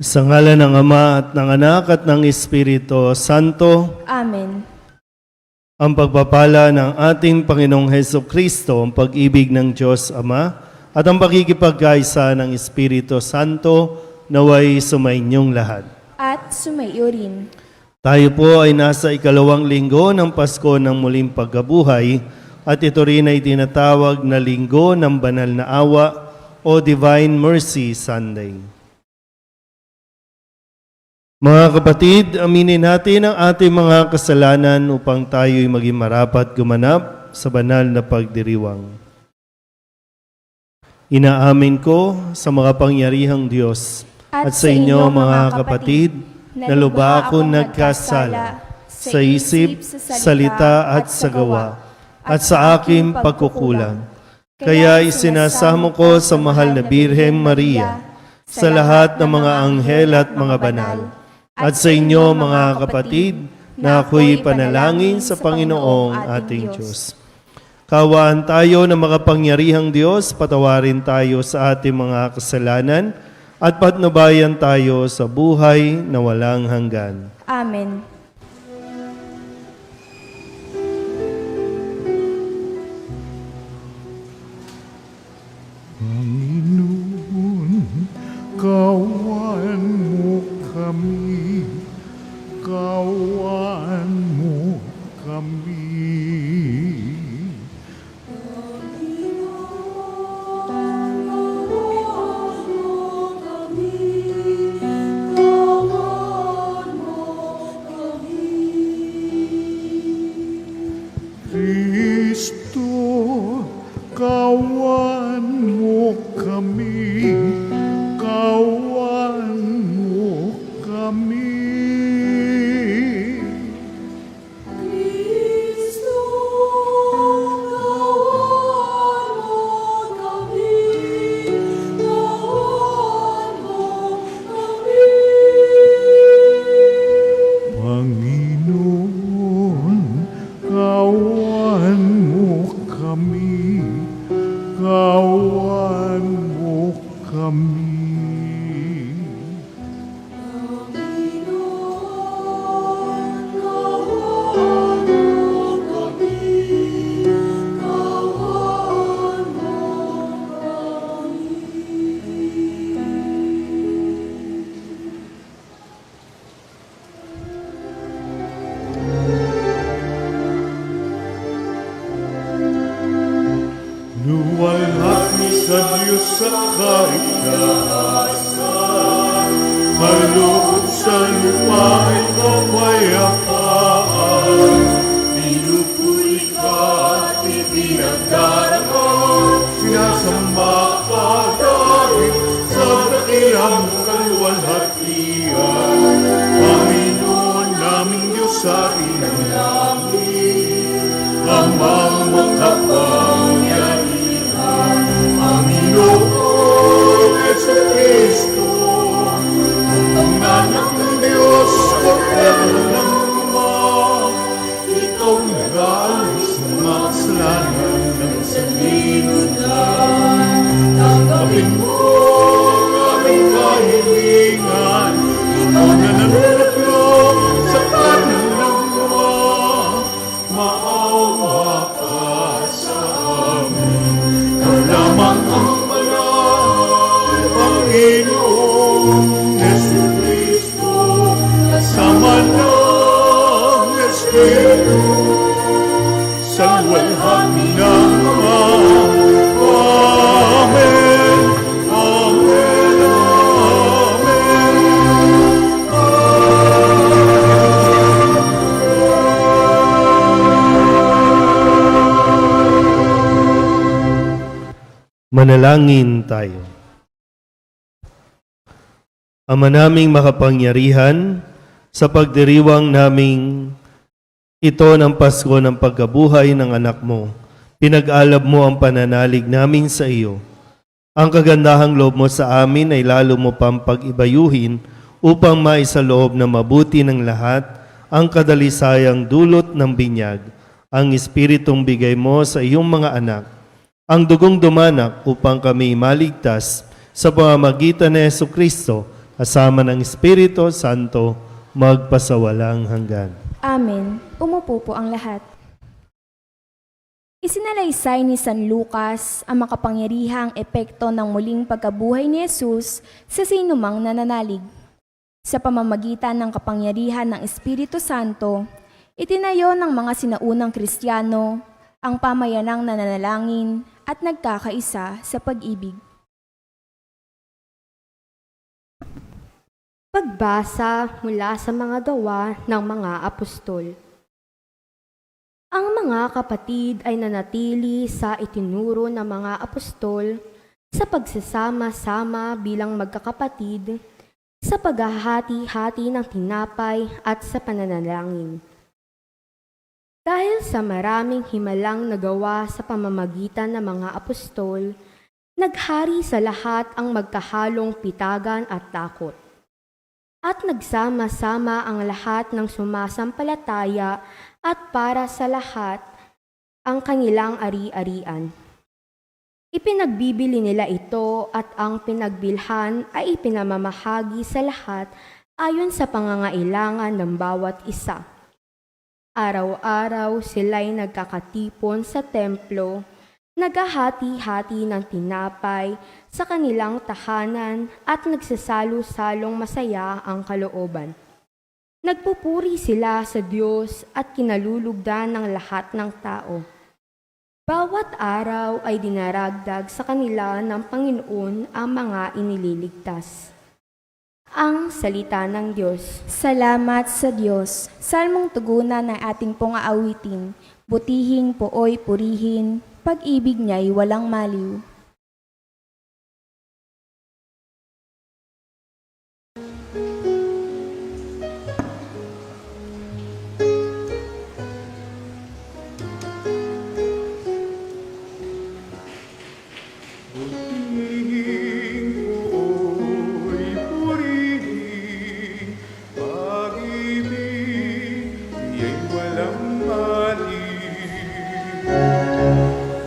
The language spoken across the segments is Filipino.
Sa ngalan ng Ama at ng Anak at ng Espiritu Santo, Amen. ang pagpapala ng ating Panginoong Hesukristo, ang pag-ibig ng Diyos Ama, at ang pakikipagkaisa ng Espiritu Santo naway sumainyong lahat. At sumaiyo rin. Tayo po ay nasa ikalawang linggo ng Pasko ng muling pagkabuhay at ito rin ay tinatawag na Linggo ng Banal na Awa o Divine Mercy Sunday. Mga kapatid, aminin natin ang ating mga kasalanan upang tayo'y maging marapat gumanap sa banal na pagdiriwang. Inaamin ko sa makapangyarihang Diyos at sa inyo mga kapatid na lubha akong nagkasala sa isip, salita at sa gawa at sa aking pagkukulang. Kaya isinasamo ko sa mahal na Birheng Maria, sa lahat ng mga anghel at mga banal, at sa inyo mga kapatid na ako'y panalangin sa Panginoong ating Diyos. Kawaan tayo ng makapangyarihang Diyos, patawarin tayo sa ating mga kasalanan at patnubayan tayo sa buhay na walang hanggan. Amen. Panginoon, kawan mo kami, kawan mo kami. Kristo, kawan mo kami, kawan mo kami. Kristo, kawan mo kami, kawan mo kami. Panginoon, kawan mo kami, kawan mo kami. Luwalhati sa Diyos sa kaitaasan, kaloob sa lupa ay kapayapaan. Pinupuri ka at ipinagdarama, sinasamba ka dahil sa dakilang kaluwalhatian. Panginoon naming Diyos sa inanglangit, amang makapangyarihan. Panginoon Jesucristo, ang anak ng Diyos, Kordero ng Ama, ikaw nag-aalis ng mga kasalanan ng sanlibutan. Tanggapin mo ang aming kahilingan, ikaw na nanunuklo sa kanan ng Ama, maawa ka sa amin. Ikaw lamang ang banal, Panginoon Jesucristo, kasama ng Espiritu, sa luwalhati ng Ama. Amen, Amen, Amen. Manalangin tayo. Ama naming makapangyarihan, sa pagdiriwang naming ito ng Pasko ng pagkabuhay ng anak mo, pinag-alab mo ang pananalig namin sa iyo. Ang kagandahang loob mo sa amin ay lalo mo pang pag-ibayuhin upang maisaloob na mabuti ng lahat ang kadalisayang dulot ng binyag, ang Espiritong bigay mo sa iyong mga anak, ang dugong dumanak upang kami maligtas sa pamamagitan ni Jesucristo kasama ng Espiritu Santo, magpasawalang hanggan. Amen. Umupo po ang lahat. Isinalaysay ni San Lucas ang makapangyarihang epekto ng muling pagkabuhay ni Jesus sa sinumang nananalig. Sa pamamagitan ng kapangyarihan ng Espiritu Santo, itinayo ng mga sinaunang Kristiyano ang pamayanang nananalangin at nagkakaisa sa pag-ibig. Pagbasa mula sa mga gawa ng mga apostol. Ang mga kapatid ay nanatili sa itinuro ng mga apostol sa pagsasama-sama bilang magkakapatid, sa paghahati-hati ng tinapay at sa pananalangin. Dahil sa maraming himalang nagawa sa pamamagitan ng mga apostol, naghari sa lahat ang magkahalong pitagan at takot. At nagsama-sama ang lahat ng sumasampalataya at para sa lahat ang kanilang ari-arian. Ipinagbibili nila ito at ang pinagbilhan ay ipinamamahagi sa lahat ayon sa pangangailangan ng bawat isa. Araw-araw sila'y nagkakatipon sa templo, naghahati-hati ng tinapay sa kanilang tahanan at nagsasalo-salong masaya ang kalooban. Nagpupuri sila sa Diyos at kinalulugdan ng lahat ng tao. Bawat araw ay dinaragdag sa kanila ng Panginoon ang mga inililigtas. Ang salita ng Diyos. Salamat sa Diyos. Salmong tugunan ng ating pong aawitin. Butihing pooy purihin, pag-ibig niya'y walang maliw.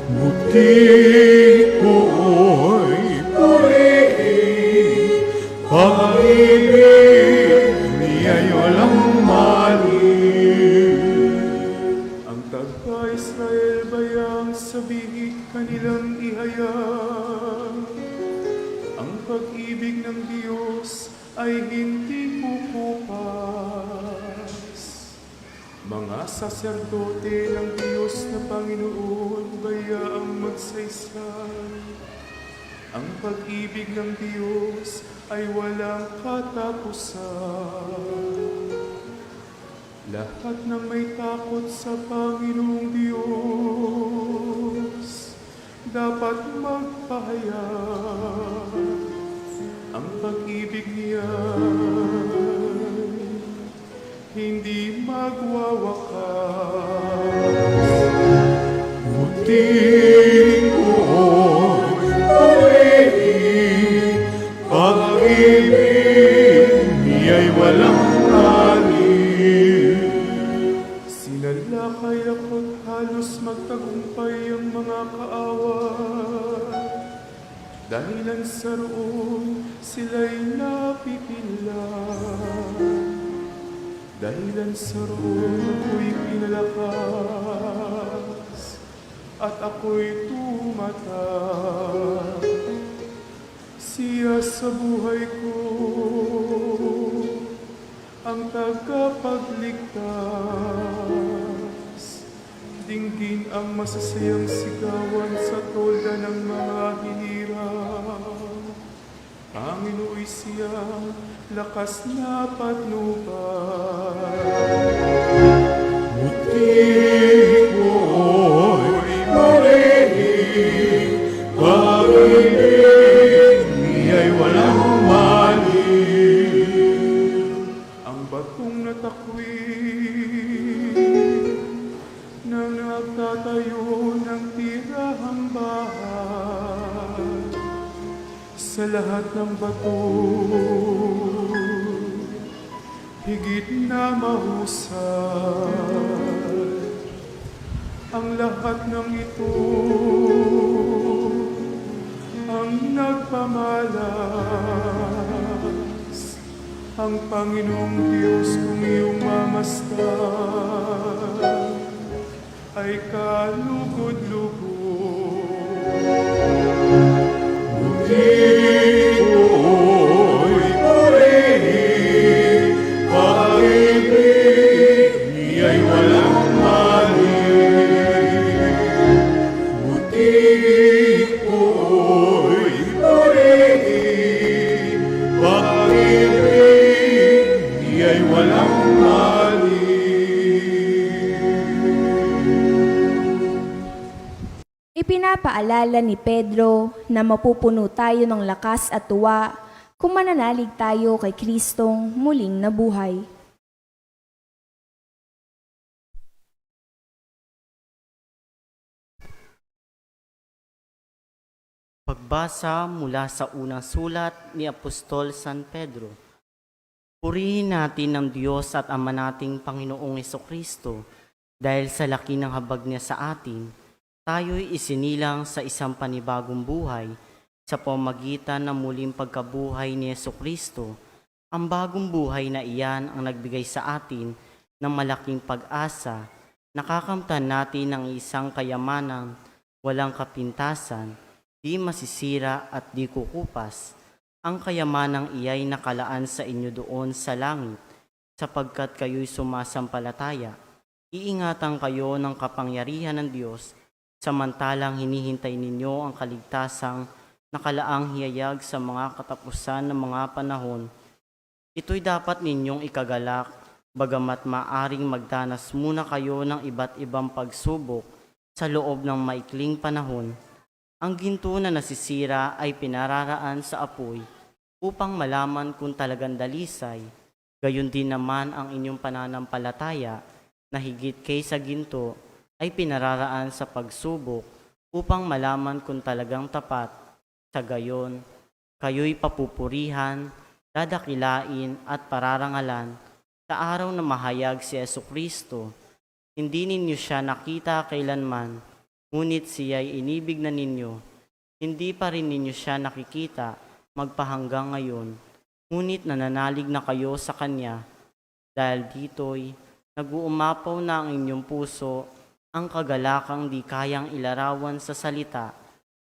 Buti ko'y purihin, pag-ibig niya'y walang maliw. Ang tagpa-Israel bayang sabihin kanilang ihayag, ang pag-ibig ng Diyos ay hindi kukupas. Mga saserdote ng Diyos na Panginoon, bayaang magsaysay. Ang pag-ibig ng Diyos ay walang katapusan. Lahat ng may takot sa Panginoong Diyos, dapat magpahayag. Ang pag-ibig niya hindi magwawakas. Buting ko'y purihin, pag-ibig niya'y walang maliw. Sinalakay ako't halos magtagumpay ang mga kaaway. Dahilan sa roon, sila'y napipinlan. Dahilan sa roon, ako'y pinalakas at ako'y tumatak. Siya sa buhay ko, ang tagapagligtas. Dinggin ang masasayang sigawan sa tolda ng mga hinirang. Panginooy siyang lakas na patnubay. Buti ko'y purihin, pag-ibig niya'y walang maliw. Ang batong natakwil na nagtatayo ng tirahang bahay. Sa lahat ng bato, higit na mahusay. Ang lahat ng ito ang nagpamalas ang Panginoong Diyos kung iyong mamasdan ay kalugod-lugod. Ngunit mo'y purihin, pag-ibig niya'y walang mali. Ngunit mo'y purihin, pag-ibig niya'y walang mali. Ipinapaalala ni Pedro na mapupuno tayo ng lakas at tuwa kung mananalig tayo kay Kristong muling nabuhay. Pagbasa mula sa unang sulat ni Apostol San Pedro. Purihin natin ang Diyos at Ama nating Panginoong Jesucristo dahil sa laki ng habag niya sa atin, tayo'y isinilang sa isang panibagong buhay sa pamamagitan ng muling pagkabuhay ni Jesucristo. Ang bagong buhay na iyan ang nagbigay sa atin ng malaking pag-asa. Nakakamtan natin ng isang kayamanan, walang kapintasan, di masisira at di kukupas. Ang kayamanang iyay nakalaan sa inyo doon sa langit, sapagkat kayo'y sumasampalataya. Iingatan kayo ng kapangyarihan ng Diyos, samantalang hinihintay ninyo ang kaligtasang nakalaang hiyayag sa mga katapusan ng mga panahon. Ito'y dapat ninyong ikagalak, bagamat maaring magdanas muna kayo ng iba't ibang pagsubok sa loob ng maikling panahon. Ang ginto na nasisira ay pinararaan sa apoy upang malaman kung talagang dalisay. Gayon din naman ang inyong pananampalataya na higit kaysa ginto ay pinararaan sa pagsubok upang malaman kung talagang tapat. Sa gayon, kayo'y papupurihan, dadakilain at pararangalan sa araw na mahayag si Jesucristo. Hindi ninyo siya nakita kailanman, ngunit siya'y inibig na ninyo. Hindi pa rin ninyo siya nakikita magpahanggang ngayon, ngunit nananalig na kayo sa Kanya. Dahil dito'y nag-uumapaw na ang inyong puso, ang kagalakang di kayang ilarawan sa salita,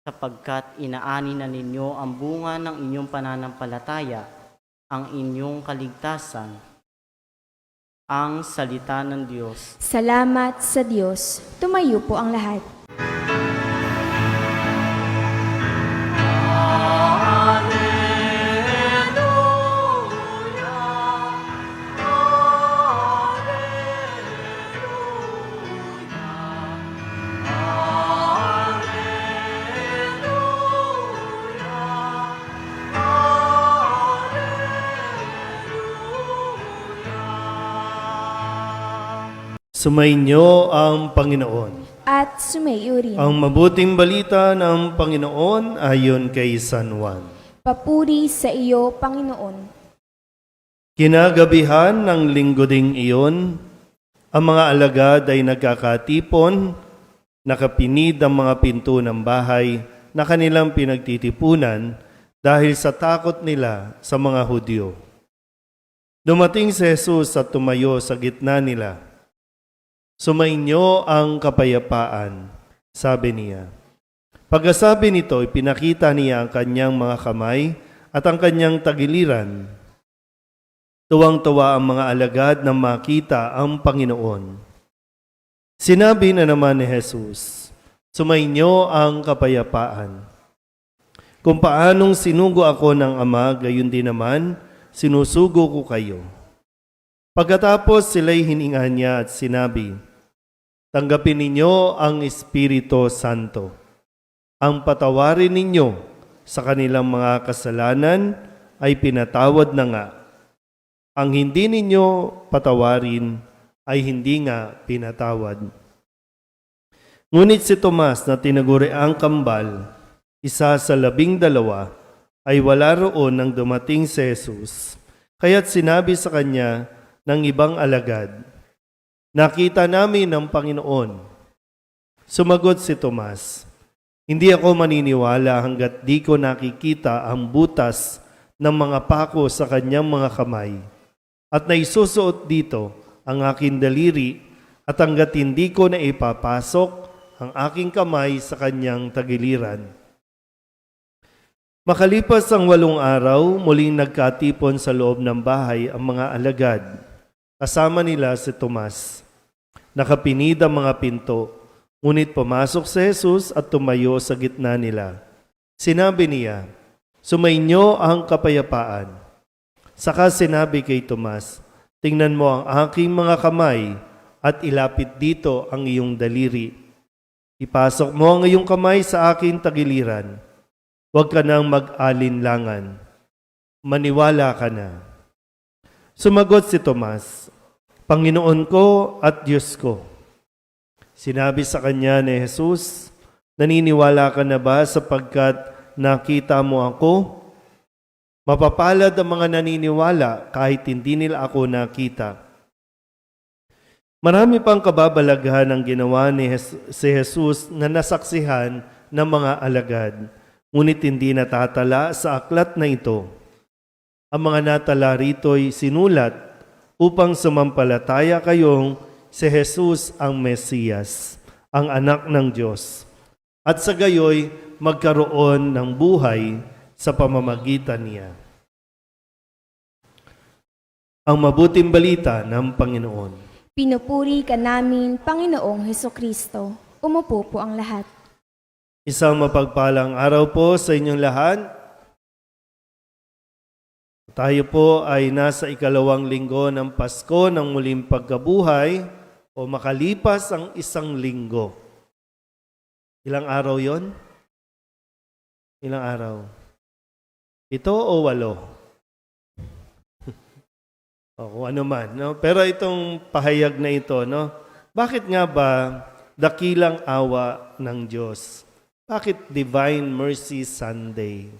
sapagkat inaani na ninyo ang bunga ng inyong pananampalataya, ang inyong kaligtasan. Ang salita ng Diyos. Salamat sa Diyos. Tumayo po ang lahat. Sumainyo ang Panginoon. At sumayo rin. Ang mabuting balita ng Panginoon ayon kay San Juan. Papuri sa iyo, Panginoon. Kinagabihan ng linggo ding iyon, ang mga alagad ay nagkakatipon, nakapinid ang mga pinto ng bahay na kanilang pinagtitipunan dahil sa takot nila sa mga Hudyo. Dumating si Jesus at tumayo sa gitna nila. Sumainyo ang kapayapaan, sabi niya. Pagkasabi nito, ipinakita niya ang kanyang mga kamay at ang kanyang tagiliran. Tuwang-tuwa ang mga alagad na makita ang Panginoon. Sinabi na naman ni Jesus, sumainyo ang kapayapaan. Kung paanong sinugo ako ng Ama, gayon din naman, sinusugo ko kayo. Pagkatapos sila'y hininga niya at sinabi, tanggapin ninyo ang Espiritu Santo. Ang patawarin ninyo sa kanilang mga kasalanan ay pinatawad na nga. Ang hindi ninyo patawarin ay hindi nga pinatawad. Ngunit si Tomas na tinaguriang kambal, isa sa 12, ay wala roon nang dumating si Jesus. Kaya't sinabi sa kanya ng ibang alagad, nakita namin ang Panginoon. Sumagot si Tomas, hindi ako maniniwala hanggat di ko nakikita ang butas ng mga pako sa kanyang mga kamay. At naisusuot dito ang aking daliri, at hanggat hindi ko na ipapasok ang aking kamay sa kanyang tagiliran. Makalipas ang 8 araw, muling nagkatipon sa loob ng bahay ang mga alagad. Kasama nila si Tomas. Nakapinid ang mga pinto, ngunit pumasok si Jesus at tumayo sa gitna nila. Sinabi niya, "Sumainyo ang kapayapaan." Saka sinabi kay Tomas, "Tingnan mo ang aking mga kamay at ilapit dito ang iyong daliri. Ipasok mo ang iyong kamay sa aking tagiliran. Huwag ka nang mag-alinlangan. Maniwala ka na." Sumagot si Tomas, "Panginoon ko at Diyos ko." Sinabi sa kanya ni Jesus, "Naniniwala ka na ba sapagkat nakita mo ako? Mapapalad ang mga naniniwala kahit hindi nila ako nakita." Marami pang kababalaghan ang ginawa ni si Jesus na nasaksihan ng mga alagad, ngunit hindi natatala sa aklat na ito. Ang mga natala rito'y sinulat upang sumampalataya kayong si Jesus ang Mesiyas, ang anak ng Diyos, at sa gayoy magkaroon ng buhay sa pamamagitan niya. Ang mabuting balita ng Panginoon. Pinupuri ka namin, Panginoong Hesukristo. Umupo po ang lahat. Isang mapagpalang araw po sa inyong lahat. Tayo po ay nasa 2nd linggo ng Pasko ng muling pagkabuhay o makalipas ang 1 linggo. Ilang araw yon? Ilang araw? 7 o 8? O kung ano man, no? Pero itong pahayag na ito, no? Bakit nga ba dakilang awa ng Diyos? Bakit Divine Mercy Sunday?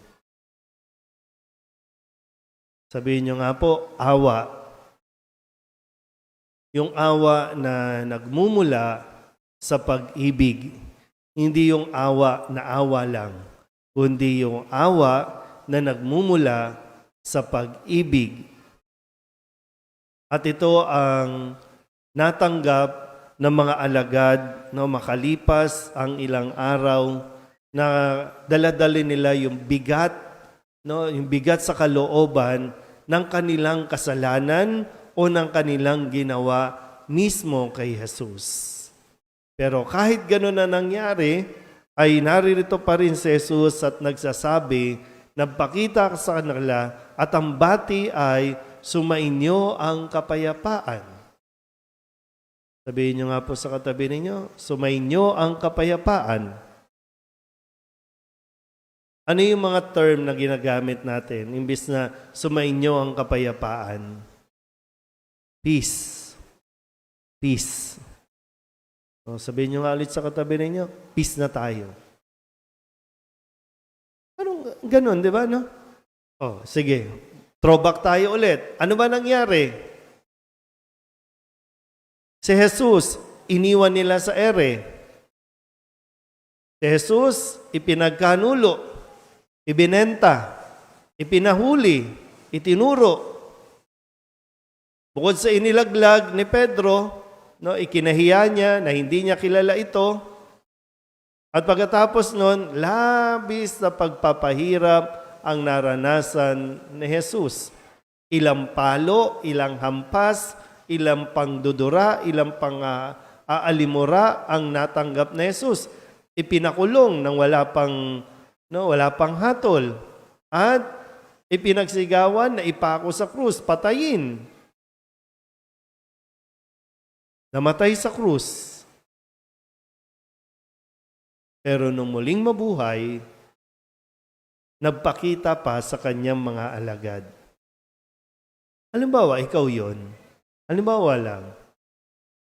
Sabihin nyo nga po, awa. Yung awa na nagmumula sa pag-ibig. Hindi yung awa na awa lang, kundi yung awa na nagmumula sa pag-ibig. At ito ang natanggap ng mga alagad, no, makalipas ang ilang araw na daladali nila yung bigat, no, yung bigat sa kalooban ng kanilang kasalanan o ng kanilang ginawa mismo kay Jesus. Pero kahit gano'n na nangyari, ay naririto pa rin si Jesus at nagsasabi, nagpakita sa kanila at ang bati ay, "Sumainyo ang kapayapaan." Sabihin nyo nga po sa katabi ninyo, "Sumainyo ang kapayapaan." Ano yung mga term na ginagamit natin imbis na sumainyo ang kapayapaan? Peace. Peace. O, sabihin nyo nga ulit sa katabi ninyo, peace na tayo. Anong ganun, di ba? No? O, sige. Throwback tayo ulit. Ano ba nangyari? Si Jesus, iniwan nila sa ere. Si Jesus, ipinagkanulo, ibinenta, ipinahuli, itinuro. Bukod sa inilaglag ni Pedro, no, ikinahiya niya na hindi niya kilala ito. At pagkatapos nun, labis na pagpapahirap ang naranasan ni Jesus. Ilang palo, ilang hampas, ilang pangdudura, ilang aalimura ang natanggap ni Jesus. Ipinakulong nang wala pang hatol. At ipinagsigawan na ipako sa krus, patayin. Namatay sa krus. Pero nung muling mabuhay, nagpakita pa sa kanyang mga alagad. Halimbawa, ikaw yon. Halimbawa lang,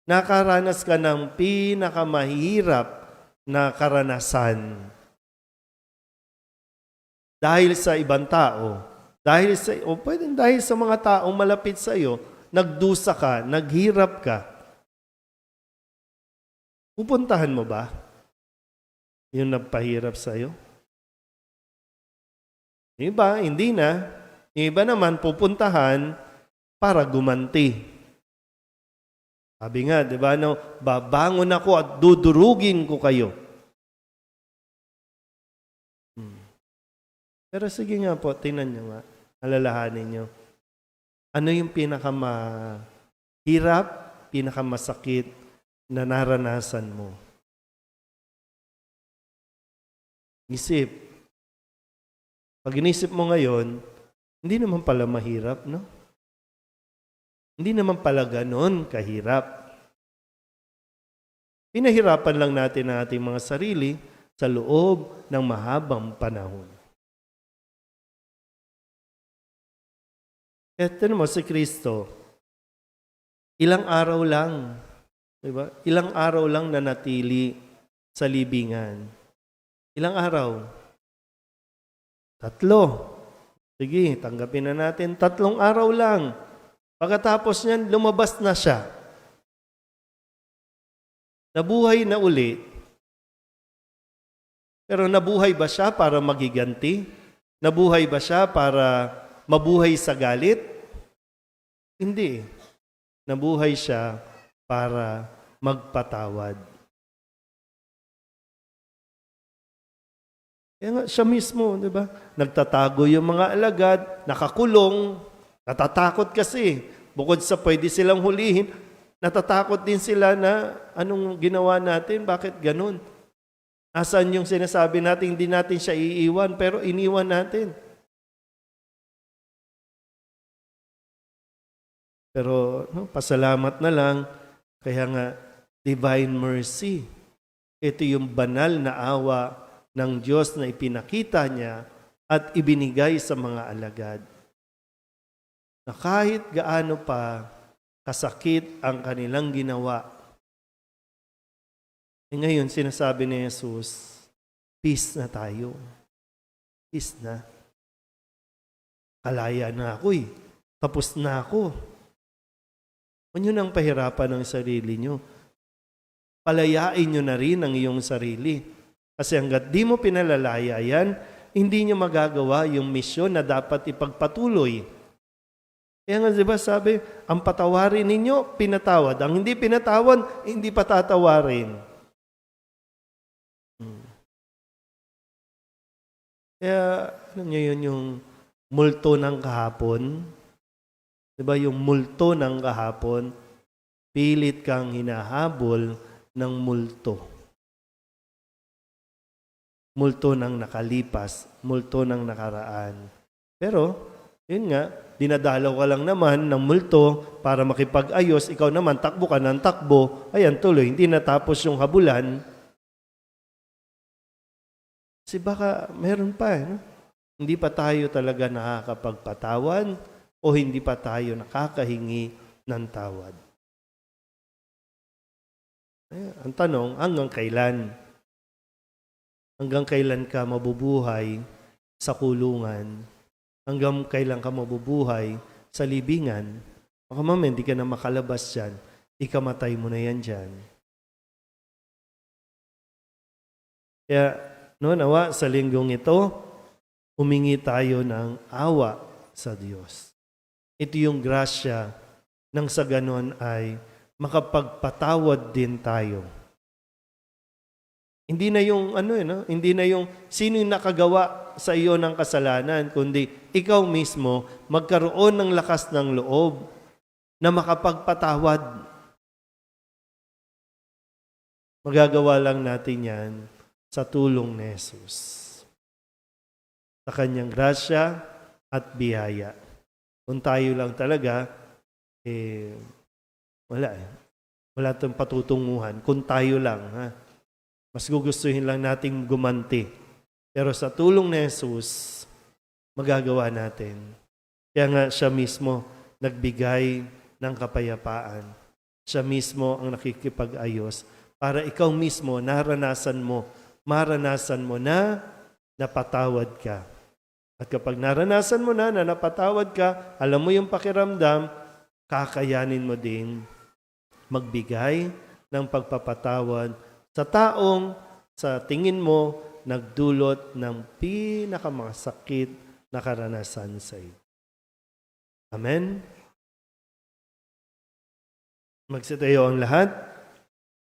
nakaranas ka ng pinakamahirap na karanasan. Dahil sa ibang tao, dahil sa mga taong malapit sa iyo, nagdusa ka, naghirap ka. Pupuntahan mo ba yung nagpahirap sa iyo? Iba, hindi na. Yung iba naman pupuntahan para gumanti. Sabi nga, di ba, no, babangon ako at dudurugin ko kayo. Pero sige nga po, tingnan nyo nga, alalahanin nyo. Ano yung pinakamahirap, pinakamasakit na naranasan mo? Isip. Pag inisip mo ngayon, hindi naman pala mahirap, no? Hindi naman pala ganon kahirap. Pinahirapan lang natin ang ating mga sarili sa loob ng mahabang panahon. Eto mo si Kristo, ilang araw lang, diba? Ilang araw lang nanatili sa libingan. Ilang araw? 3. Sige, tanggapin na natin, 3 araw lang. Pagkatapos niyan, lumabas na siya. Nabuhay na uli. Pero nabuhay ba siya para magiganti? Nabuhay ba siya para mabuhay sa galit? Hindi. Nabuhay siya para magpatawad. Kaya nga, siya mismo, di ba? Nagtatago yung mga alagad, nakakulong, natatakot kasi. Bukod sa pwede silang hulihin, natatakot din sila na anong ginawa natin, bakit ganun? Asan yung sinasabi natin, hindi natin siya iiwan, pero iniwan natin. Pero pasalamat na lang, kaya nga, divine mercy. Ito yung banal na awa ng Diyos na ipinakita niya at ibinigay sa mga alagad. Na kahit gaano pa kasakit ang kanilang ginawa, ngayon sinasabi ni Jesus, peace na tayo. Peace na. Kalaya na ako eh. Tapos na ako. Huwag nyo nang pahirapan ang sarili nyo. Palayain nyo na rin ang iyong sarili. Kasi hanggat di mo pinalalaya yan, hindi nyo magagawa yung misyon na dapat ipagpatuloy. Kaya nga diba sabi, ang patawarin ninyo, pinatawad. Ang hindi pinatawad, hindi patatawarin. Kaya, alam nyo yun yung multo ng kahapon? Diba yung multo ng kahapon, pilit kang hinahabol ng multo. Multo ng nakalipas, multo ng nakaraan. Pero, yun nga, dinadalaw ka lang naman ng multo para makipag-ayos, ikaw naman takbo ka ng takbo, ayan tuloy, hindi natapos yung habulan. Kasi baka meron pa, no? Hindi pa tayo talaga nakakapagpatawan o hindi pa tayo nakakahingi ng tawad. Ayan, ang tanong, hanggang kailan? Hanggang kailan ka mabubuhay sa kulungan? Hanggang kailan ka mabubuhay sa libingan? Baka mamaya hindi ka na makalabas dyan. Ikamatay mo na yan dyan. Kaya, nawa sa linggong ito, humingi tayo ng awa sa Diyos. Ito yung grasya nang sa ganon ay makapagpatawad din tayo. Hindi na yung hindi na yung sino yung nakagawa sa iyo ng kasalanan, kundi ikaw mismo magkaroon ng lakas ng loob na makapagpatawad. Magagawa lang natin yan sa tulong ni Jesus. Sa kanyang grasya at biyaya. Kung tayo lang talaga, wala eh. Wala itong patutunguhan. Kung tayo lang, ha? Mas gugustuhin lang nating gumanti. Pero sa tulong ni Jesus, magagawa natin. Kaya nga siya mismo nagbigay ng kapayapaan. Siya mismo ang nakikipag-ayos para ikaw mismo maranasan mo na napatawad ka. At kapag naranasan mo na napatawad ka, alam mo yung pakiramdam, kakayanin mo din magbigay ng pagpapatawad sa taong sa tingin mo nagdulot ng pinakamasakit na karanasan sa iyo. Amen. Magsitayo ang lahat.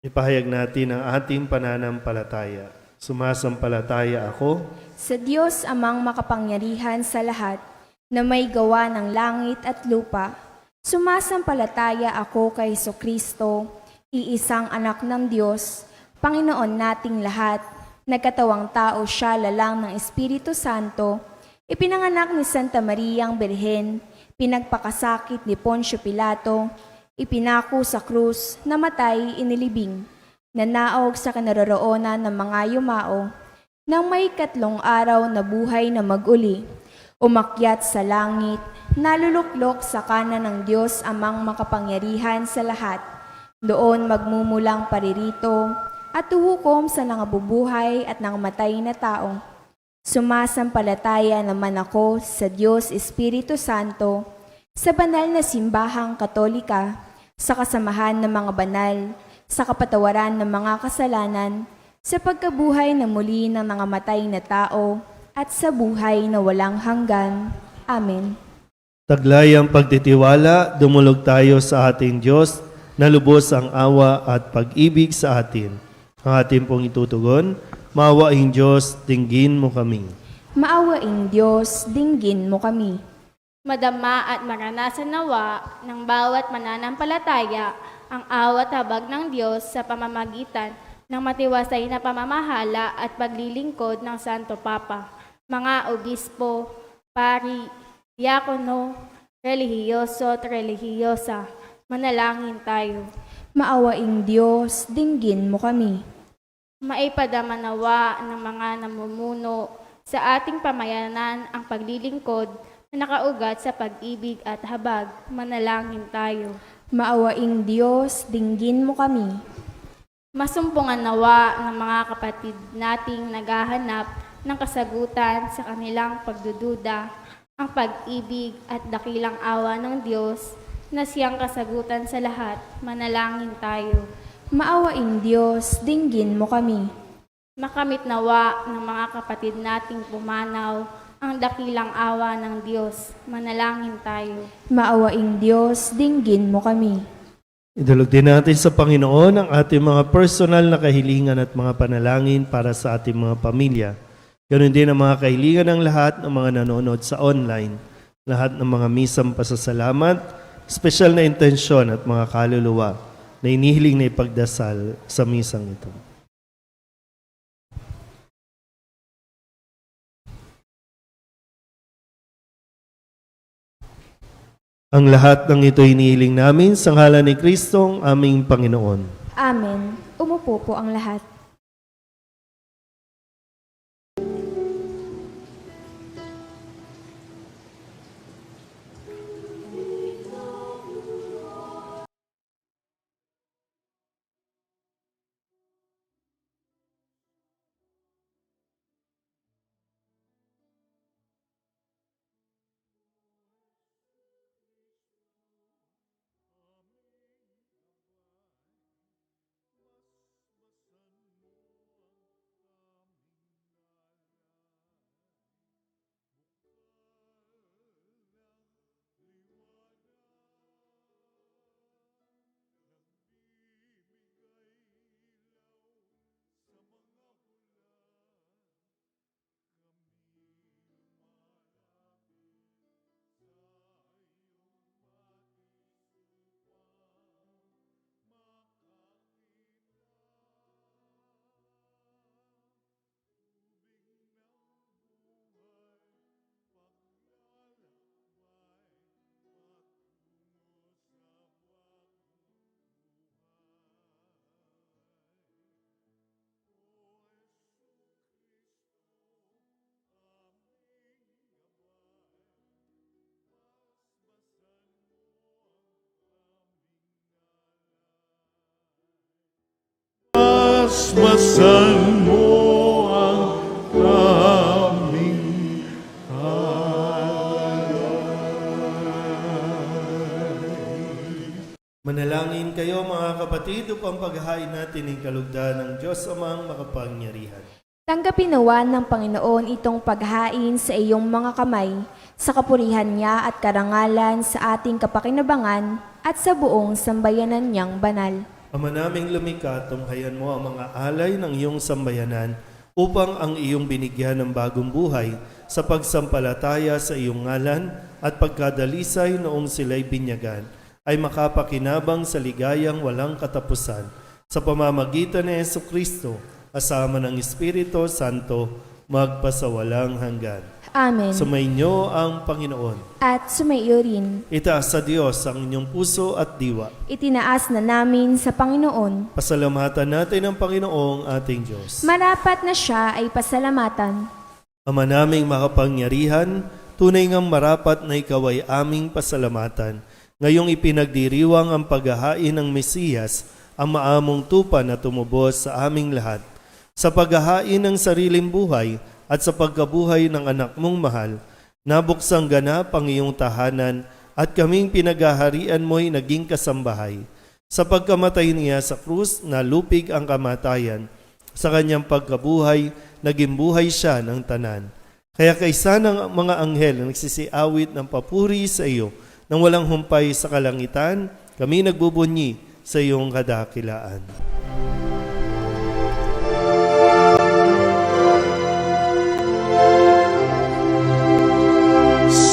Ipahayag natin ang ating pananampalataya. Sumasampalataya ako Sa Diyos amang makapangyarihan sa lahat, na may gawa ng langit at lupa, sumasampalataya ako kay Jesucristo, iisang anak ng Diyos, Panginoon nating lahat, nagkatawang tao siya lalang ng Espiritu Santo, ipinanganak ni Santa Mariang Birhen, pinagpakasakit ni Poncio Pilato, ipinako sa krus, namatay, inilibing, nanaog sa kinaroroonan ng mga yumao, nang may 3 araw na buhay na mag-uli, umakyat sa langit, naluluklok sa kanan ng Diyos amang makapangyarihan sa lahat, doon magmumulang paririto, at tuhukom sa nangabubuhay at nangamatay na tao. Sumasampalataya naman ako sa Diyos Espiritu Santo, sa banal na simbahang katolika, sa kasamahan ng mga banal, sa kapatawaran ng mga kasalanan, sa pagkabuhay na muli ng nangamatay na tao, at sa buhay na walang hanggan. Amen. Taglay ang pagtitiwala, dumulog tayo sa ating Diyos, na lubos ang awa at pag-ibig sa atin. Ang ating pong itutugon, maawaing Diyos, dinggin mo kami. Maawaing Diyos, dinggin mo kami. Madama at maranasan nawa ng bawat mananampalataya ang awat habag ng Diyos sa pamamagitan ng matiwasay na pamamahala at paglilingkod ng Santo Papa, mga obispo, pari, diakono, relihiyoso at relihiyosa. Manalangin tayo. Maawaing Diyos, dinggin mo kami. Maipadama nawa ng mga namumuno sa ating pamayanan ang paglilingkod na nakaugat sa pag-ibig at habag. Manalangin tayo. Maawaing Diyos, dinggin mo kami. Masumpungan nawa ng mga kapatid nating naghahanap ng kasagutan sa kanilang pagdududa, ang pag-ibig at dakilang awa ng Diyos na siyang kasagutan sa lahat. Manalangin tayo. Maawaing Diyos, dinggin mo kami. Makamit nawa ng mga kapatid nating pumanaw ang dakilang awa ng Diyos. Manalangin tayo. Maawaing Diyos, dinggin mo kami. Idulog din natin sa Panginoon ang ating mga personal na kahilingan at mga panalangin para sa ating mga pamilya. Ganon din ang mga kahilingan ng lahat ng mga nanonood sa online, lahat ng mga misang pasasalamat, espesyal na intensyon at mga kaluluwa na inihiling na ipagdasal sa misang ito. Ang lahat ng ito inihiling namin sa ngalan ni Kristong aming Panginoon. Amen. Umupo po ang lahat. Pasmasan mo ang aming Manalangin kayo mga kapatid upang paghahain natin ang kalugdan ng Diyos amang makapangyarihan. Tanggapin nawa ng Panginoon itong paghain sa iyong mga kamay, sa kapurihan niya at karangalan sa ating kapakinabangan at sa buong sambayanan niyang banal. Ama naming lumikha, tunghayan mo ang mga alay ng iyong sambayanan upang ang iyong binigyan ng bagong buhay sa pagsampalataya sa iyong ngalan at pagkadalisay noong sila'y binyagan ay makapakinabang sa ligayang walang katapusan sa pamamagitan ni Jesucristo kasama ng Espiritu Santo magpasawalang hanggan. Amen. Sumainyo ang Panginoon. At sumaiyo rin. Itaas sa Diyos ang inyong puso at diwa. Itinaas na namin sa Panginoon. Pasalamatan natin ang Panginoong ating Diyos. Marapat na siya ay pasalamatan. Ama naming makapangyarihan, tunay ngang marapat na ikaw ay aming pasalamatan. Ngayong ipinagdiriwang ang paghahain ng Mesiyas, ang maamong tupa na tumubos sa aming lahat. Sa paghahain ng sariling buhay at sa pagkabuhay ng anak mong mahal, nabuksang ganap ang iyong tahanan at kaming pinaghaharian mo'y naging kasambahay. Sa pagkamatay niya sa krus, nalupig ang kamatayan. Sa kanyang pagkabuhay, naging buhay siya ng tanan. Kaya kaysa ng mga anghel na nagsisiawit ng papuri sa iyo, nang walang humpay sa kalangitan, kami nagbubunyi sa iyong kadakilaan.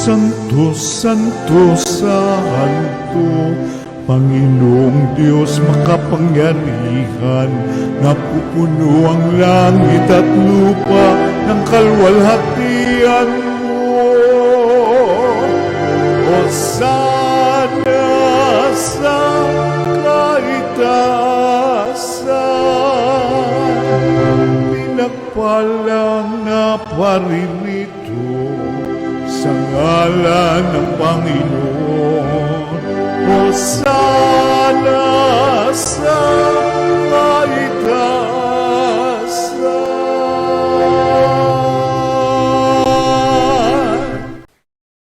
Santo, Santo, Santo, Panginoong Diyos makapangyarihan, napupuno ang langit at lupa ng kalwalhatian mo. Hosana sa kaitaasan, pinagpalang na paririto sa ngalan ng Panginoon. Hosana sa kaitaasan.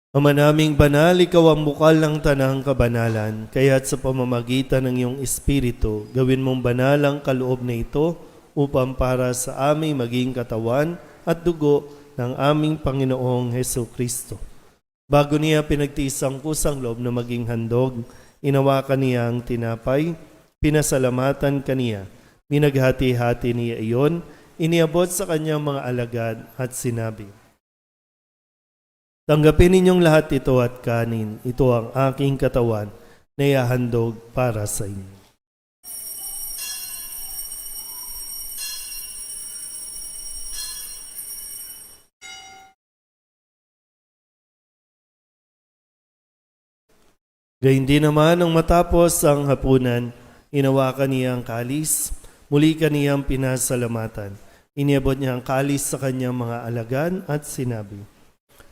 Ama naming banal, ikaw ang bukal ng tanang kabanalan, kaya't sa pamamagitan ng iyong Espiritu, gawin mong banal ang kaloob na ito upang para sa aming maging katawan at dugo ng aming Panginoong Hesukristo. Bago niya pinagtiis ang kusang loob na maging handog, inawakan niya ang tinapay, pinasalamatan kaniya, minaghati-hati niya iyon, iniabot sa kanyang mga alagad at sinabi, "Tanggapin ninyong lahat ito at kanin, ito ang aking katawan na ihahandog para sa inyo." Gayun din naman nang matapos ang hapunan, inawakan niya ang kalis, muli kaniyang pinasalamatan. Iniabot niya ang kalis sa kanyang mga alagad at sinabi,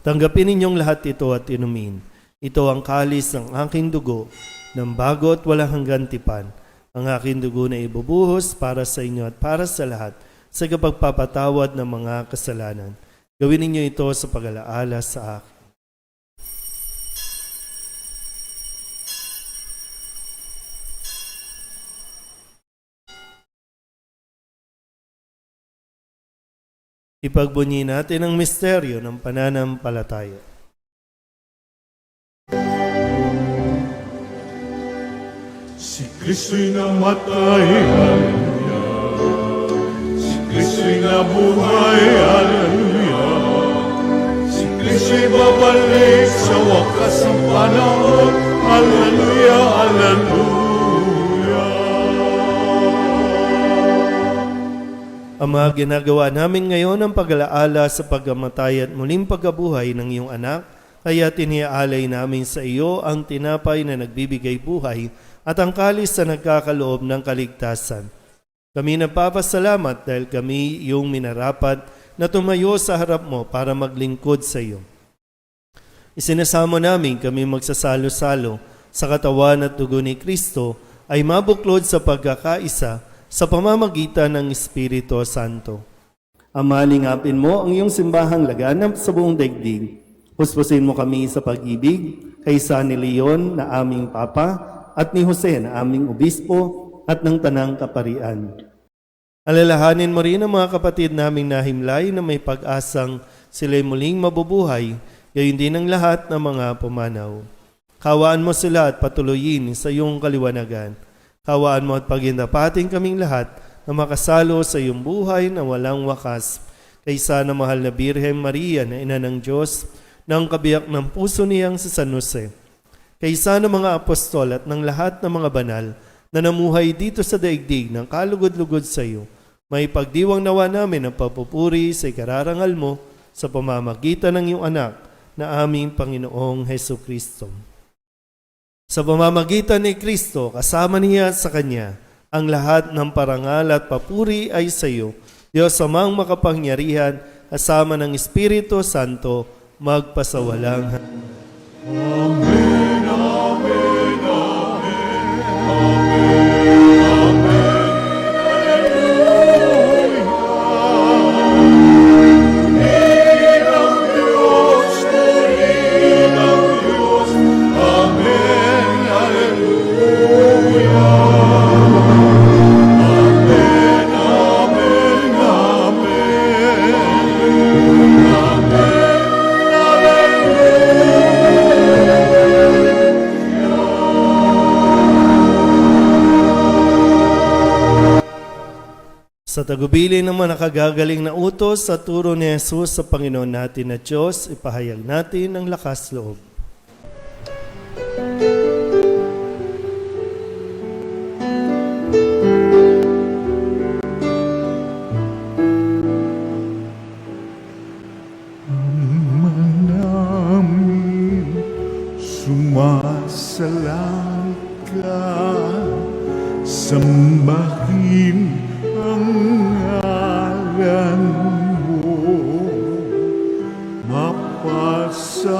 "Tanggapin ninyong lahat ito at inumin. Ito ang kalis ng aking dugo, ng bago at walang hanggang tipan. Ang aking dugo na ibubuhos para sa inyo at para sa lahat sa kapagpapatawad ng mga kasalanan. Gawin ninyo ito sa pag-alaala sa akin." Ipagbunyi natin ang misteryo ng pananampalataya. Si Kristo'y namatay, haleluya. Si Kristo'y nabuhay, haleluya. Si Kristo'y babalik sa wakas ng panahon, haleluya, haleluya. Ama, ginagawa namin ngayon ang pag-alaala sa pagkamatay at muling pagkabuhay ng iyong anak, kaya tiniaalay namin sa iyo ang tinapay na nagbibigay buhay at ang kalis na nagkakaloob ng kaligtasan. Kami nagpapasalamat dahil kami iyong minarapat na tumayo sa harap mo para maglingkod sa iyo. Isinasamo namin kami magsasalo-salo sa katawan at dugo ni Kristo ay mabuklod sa pagkakaisa sa pamamagitan ng Espiritu Santo. Ama, lingapin mo ang iyong simbahang laganap sa buong daigdig. Puspusin mo kami sa pag-ibig kay San Leon na aming Papa at ni Jose na aming Obispo at ng Tanang Kaparian. Alalahanin mo rin ang mga kapatid naming nahimlay na may pag-asang sila'y muling mabubuhay, gayon din ang lahat ng mga pumanaw. Kawaan mo sila at patuloyin sa iyong kaliwanagan. Kawaan mo at pagindapating kaming lahat na makasalo sa iyong buhay na walang wakas. Kaysa na mahal na Birhen Maria na ina ng Diyos, ng kabiyak ng puso niyang si San Jose. Kaysa ng mga apostol at ng lahat ng mga banal na namuhay dito sa daigdig ng kalugod-lugod sa iyo, may pagdiwang nawa namin ang papupuri sa ikararangal mo sa pamamagitan ng iyong anak na aming Panginoong Heso Kristo. Sa pamamagitan ni Kristo, kasama niya sa Kanya, ang lahat ng parangal at papuri ay sa iyo, Diyos amang makapangyarihan, kasama ng Espiritu Santo, magpasawalang hanggan. Sa tagubilin ng mga nakagagaling na utos sa turo ni Jesus sa Panginoon natin na Diyos, ipahayag natin ang lakas loob. namin sumasalang ka, sambahin ang ngalan mo, mapasamin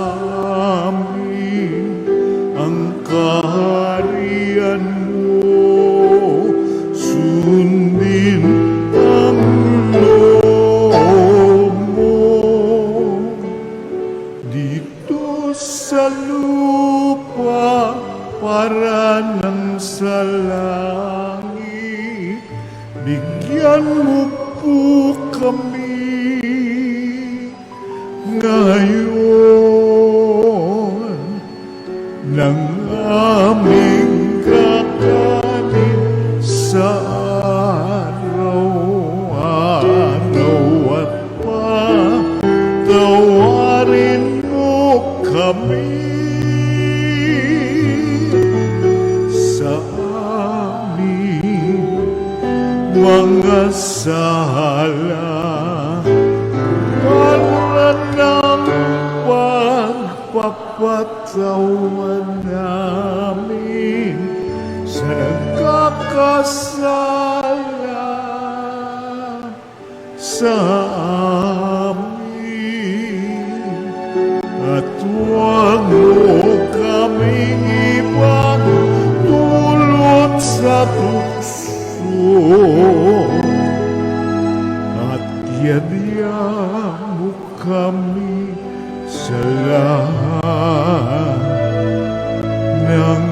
ang kaharian mo, sundin ang loob mo dito sa lupa para nang sa langit. Bigyan mo po kami ngayon ng aming kakanin sa araw-araw, at patawarin mo kami sa aming mga sala, para ng pagpapatawan namin sa nagkakasala sa amin, at huwag mo kaming ipagdulot sa tukso, at yadya mo kami sa lahat ng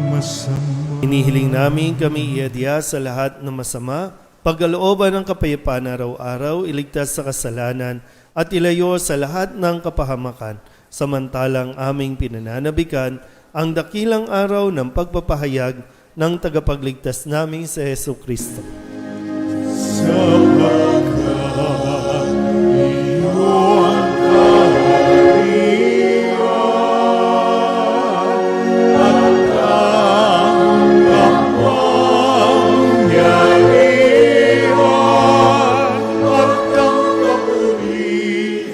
masama. Inihiling namin kami iadya sa lahat ng masama, pagkalooban ng kapayapaan araw-araw, iligtas sa kasalanan, at ilayo sa lahat ng kapahamakan, samantalang aming pinananabikan ang dakilang araw ng pagpapahayag ng tagapagligtas naming si Heso Kristo. Sapagkat iyo ang kaharian at ang kapangyarihan at ang kapurihan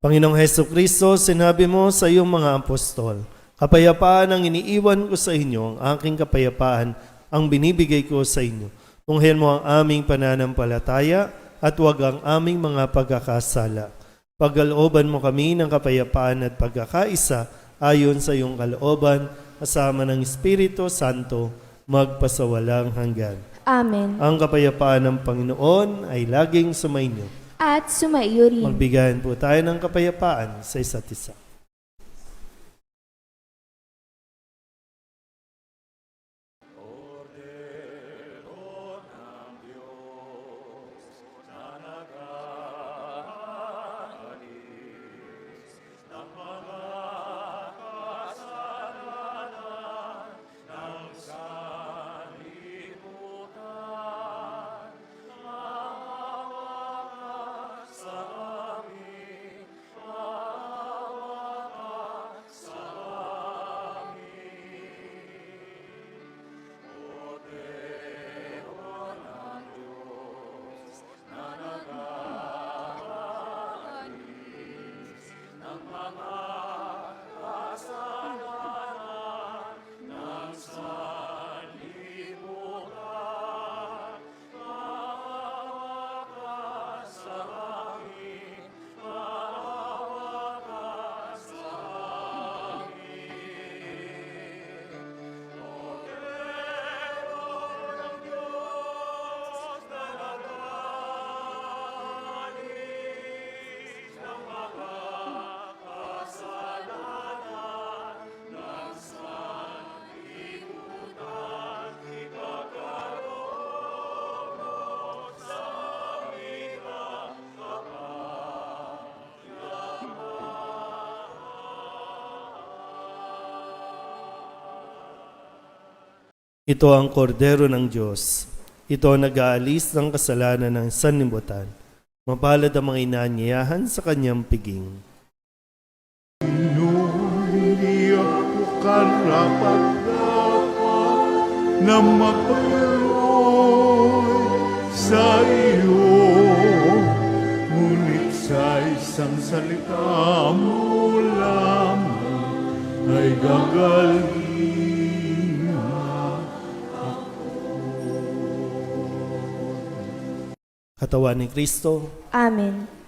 Panginoong Heso Kristo, sinabi mo sa iyong mga apostol, kapayapaan ang iniiwan ko sa inyo, ang aking kapayapaan ang binibigay ko sa inyo. Tunghayan mo ang aming pananampalataya at huwag ang aming mga pagkakasala. Pagkalooban mo kami ng kapayapaan at pagkakaisa ayon sa iyong kalooban, kasama ng Espiritu Santo, magpasawalang hanggan. Amen. Ang kapayapaan ng Panginoon ay laging sumainyo. At sumaiyo rin. Magbigayan po tayo ng kapayapaan sa isa't isa. Ito ang kordero ng Diyos. Ito ang nag-aalis ng kasalanan ng sanlibutan. Mapalad ang mga inaanyayahan sa kanyang piging. Noon hindi ako karapat-dapat na magpatuloy sa iyo. Ngunit sa isang salita mo lamang ay gagaling. Katawan ni Kristo, Amen.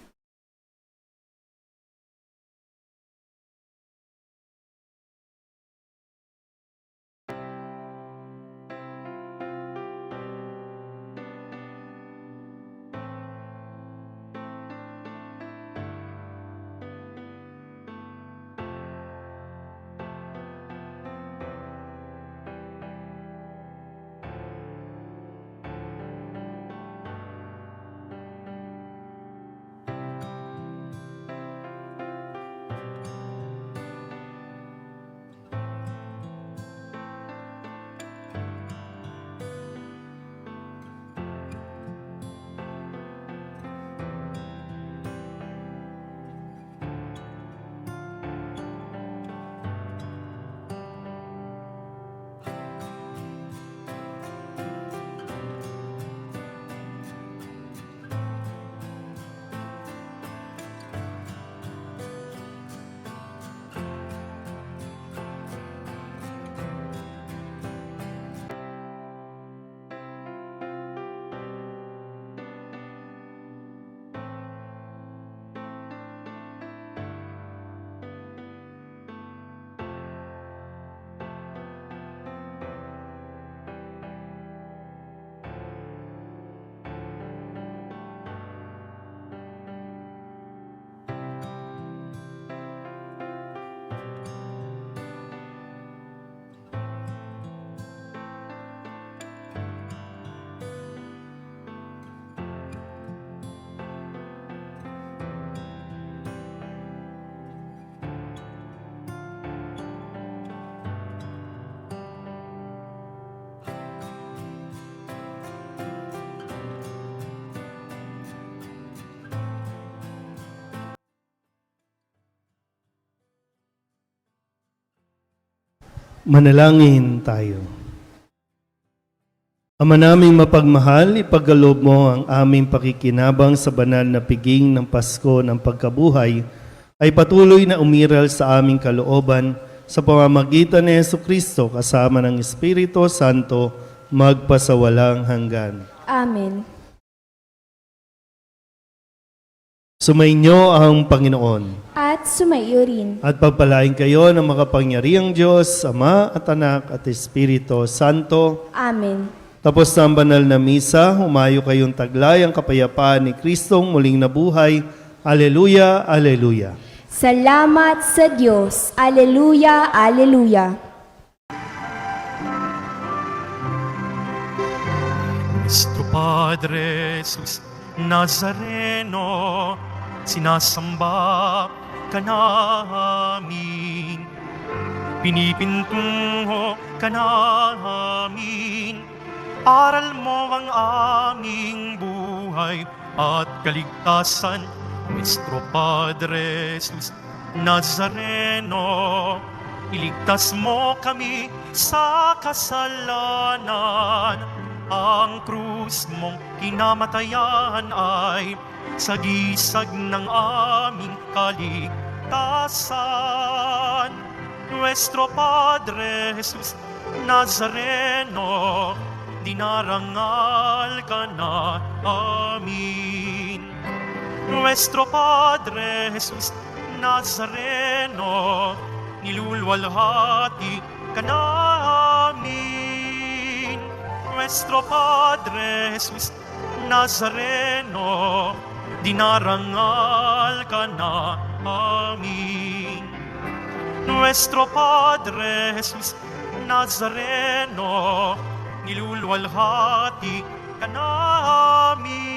Manalangin tayo. Ama naming mapagmahal, ipagkaloob mo ang aming pakikinabang sa banal na piging ng Pasko ng pagkabuhay ay patuloy na umiral sa aming kalooban sa pamamagitan ni Jesucristo kasama ng Espiritu Santo magpasawalang hanggan. Amen. Sumainyo ang Panginoon. At sumaiyo rin. At pagpalain kayo ng makapangyarihang Diyos, Ama at Anak at Espiritu Santo. Amen. Tapos na ang banal na misa, humayo kayong taglay ang kapayapaan ni Kristong muling nabuhay. Aleluya, aleluya. Salamat sa Diyos. Aleluya, aleluya. Nuestro Padre Jesus Nazareno, sinasamba ka namin, pinipintungo ka namin, aral mo ang aming buhay at kaligtasan. Nuestro Padre Jesus Nazareno, iligtas mo kami sa kasalanan. Ang krus mong kinamatayan ay sagisag ng aming kaligtasan. Nuestro Padre Jesus Nazareno, dinarangal ka na amin. Nuestro Padre Jesus Nazareno, nilulwalhati ka namin. Nuestro Padre Jesus Nazareno, dinarangal ka na amin. Nuestro Padre Jesus Nazareno, nilulwalhati ka namin.